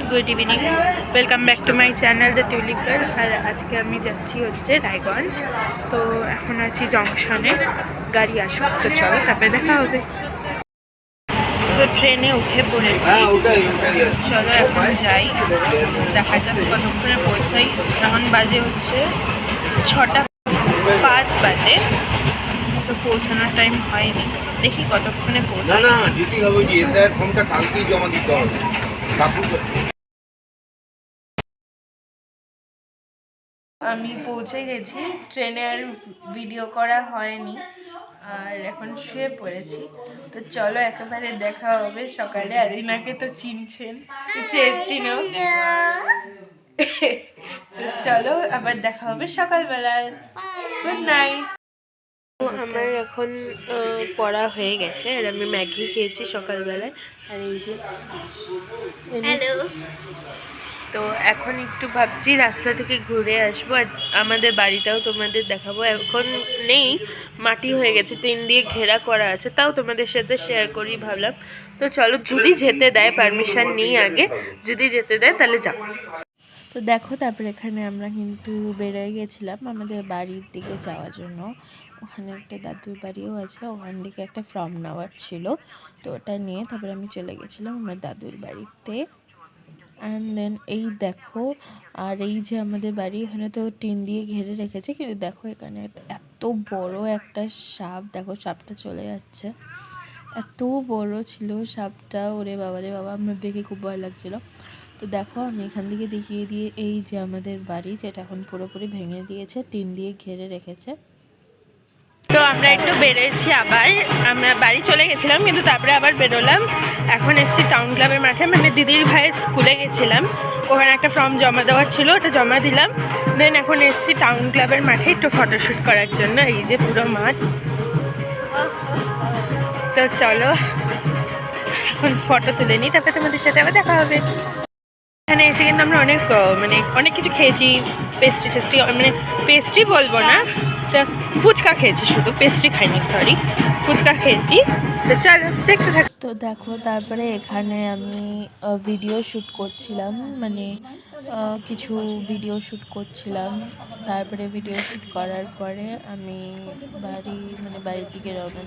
Good evening, welcome back to my channel the tulip girl. আর আজকে আমি যাচ্ছি হচ্ছে রায়গঞ্জ। তো এখন আছি জংশনে, গাড়ি আসুক তো চলো তারপরে দেখা হবে। তো ট্রেনে উঠে পড়েছি, চলো এখন যাই, দেখা যাক কতক্ষণে পৌঁছাই। এখন বাজে হচ্ছে 6:05 বাজে, তো পৌঁছানোর টাইম হয়নি, দেখি কতক্ষণে পৌঁছাই। না দিতেই হবে, এসআইআর ফর্মটা কালকেই জমা দিতে হবে। আমি পৌঁছে গেছি, ট্রেনে আর ভিডিও করা হয়নি, আর এখন শুয়ে পড়েছি। তো চলো একেবারে দেখা হবে সকালে। আর এনাকে তো চিনছেন, চিনো। তো চলো আবার দেখা হবে সকালবেলায়। Good night. আমার এখন পড়া হয়ে গেছে, আর আমি ম্যাগি খেয়েছি সকালবেলায়। আর এই যে হ্যালো। তো এখন একটু ভাবছি রাস্তা থেকে ঘুরে আসবো, আর আমাদের বাড়িটাও তোমাদের দেখাবো। এখন নেই, মাটি হয়ে গেছে, টিন দিয়ে ঘেরা করা আছে, তাও তোমাদের সাথে শেয়ার করি ভাবলাম। তো চলো, যদি যেতে দেয়, পারমিশন নিই আগে, যদি যেতে দেয় তাহলে যাবো। তো দেখো, তারপরে এখানে আমরা কিন্তু বেরোয় গেছিলাম আমাদের বাড়ির দিকে যাওয়ার জন্য। ওখানে একটা দাদুর বাড়িও আছে, ওখান থেকে একটা ফর্ম নেওয়ার ছিল, তো ওটা নিয়ে তারপরে আমি চলে গেছিলাম আমার দাদুর বাড়িতে। অ্যান্ড দেন এই দেখো, আর এই যে আমাদের বাড়ি, এখানে তো টিন দিয়ে ঘিরে রেখেছে, কিন্তু দেখো এখানে এত বড় একটা সাপ, দেখো সাপটা চলে যাচ্ছে, এত বড় ছিল সাপটা, ওরে বাবা রে বাবা, আমার দেখে খুব ভয় লাগছিল। তো দেখো আমি এখান থেকে দেখিয়ে দিয়ে, এই যে আমাদের বাড়ি, যেটা এখন পুরোপুরি ভেঙে দিয়েছে, টিন দিয়ে ঘিরে রেখেছে। তো আমরা একটু বেরিয়েছি, আবার আমরা বাড়ি চলে গেছিলাম, কিন্তু তারপরে আবার বেরোলাম। এখন এসেছি টাউন ক্লাবের মাঠে, মানে দিদির ভাইয়ের স্কুলে গেছিলাম, ওখানে একটা ফর্ম জমা দেওয়ার ছিল, ওটা জমা দিলাম। দেন এখন এসেছি টাউন ক্লাবের মাঠে একটু ফটোশ্যুট করার জন্য, এই যে পুরো মাঠ। তো চলো এখন ফটো তুলে নিই, তারপরে তোমাদের সাথে আবার দেখা হবে। এখানে এসে কিন্তু আমরা অনেক কিছু খেয়েছি, পেস্ট্রি মানে পেস্ট্রি বলবো না, ফুচকা খেয়েছি, শুধু পেস্ট্রি খাইনি, সরি, ফুচকা খেয়েছি। তো চলো দেখতে থাকো। তো দেখো, তারপরে এখানে আমি ভিডিও শ্যুট করছিলাম, মানে কিছু ভিডিও শ্যুট করছিলাম। তারপরে ভিডিও শ্যুট করার পরে আমি বাড়ির দিকে রওনা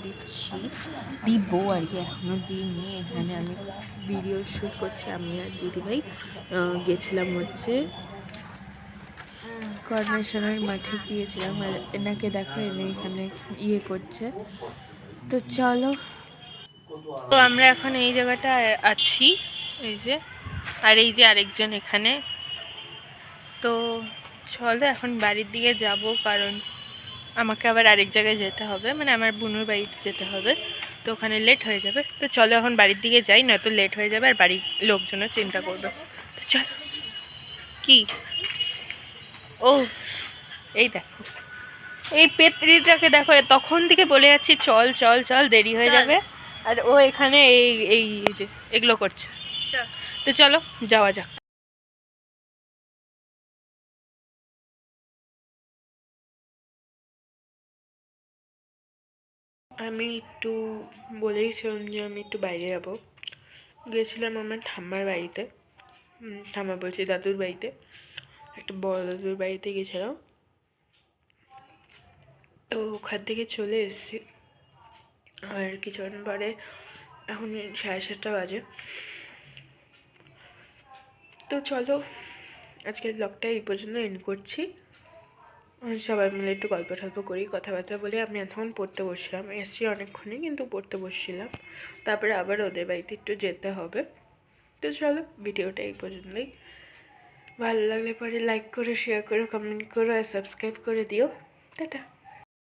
দিব আর কি, এখনও দিইনি। এখানে আমি ভিডিও শ্যুট করছি, আমি আর দিদিভাই গেছিলাম হচ্ছে কর্নেশনের মাঠে গিয়েছিলাম, আর এনাকে দেখো, এনে এখানে ইয়ে করছে। তো চলো, তো আমরা এখন এই জায়গাটা আছি, এই যে, আর এই যে আরেকজন এখানে। তো চলো এখন বাড়ির দিকে যাব, কারণ আমাকে আবার আরেক জায়গায় যেতে হবে, মানে আমার বোনের বাড়িতে যেতে হবে, তো ওখানে লেট হয়ে যাবে। তো চলো এখন বাড়ির দিকে যাই, নয়তো লেট হয়ে যাবে আর বাড়ির লোকজনও চিন্তা করবে। তো চলো। কি ও, এই দেখো এই পেত্রিটাকে দেখো, তখন থেকে বলে যাচ্ছি চল চল চল, দেরি হয়ে যাবে, আর ও এখানে এই এই যে এগুলো করছে। তো চলো যাওয়া যাক। আমি একটু বলেইছিলাম যে আমি একটু বাইরে যাবো, গেছিলাম আমার ঠাম্মার বাড়িতে, ঠাম্মা বলছি দাদুর বাড়িতে, একটা বড় দাদুর বাড়িতে গেছিলাম। তো ওখান থেকে চলে এসেছি, আর কিছুক্ষণ পরে, এখন 7:30 বাজে। তো চলো আজকের ব্লগটা এই পর্যন্ত এন্ড করছি। সবাই মিলে একটু গল্প টল্প করি, কথাবার্তা বলে। আমি এখন পড়তে বসছিলাম, এসছি অনেকক্ষণই, কিন্তু পড়তে বসছিলাম, তারপরে আবার ওদের বাড়িতে একটু যেতে হবে। তো চলো ভিডিওটা এই পর্যন্তই, ভালো লাগলে পরে লাইক করো, শেয়ার করো, কমেন্ট করো, আর সাবস্ক্রাইব করে দিও। টাটা।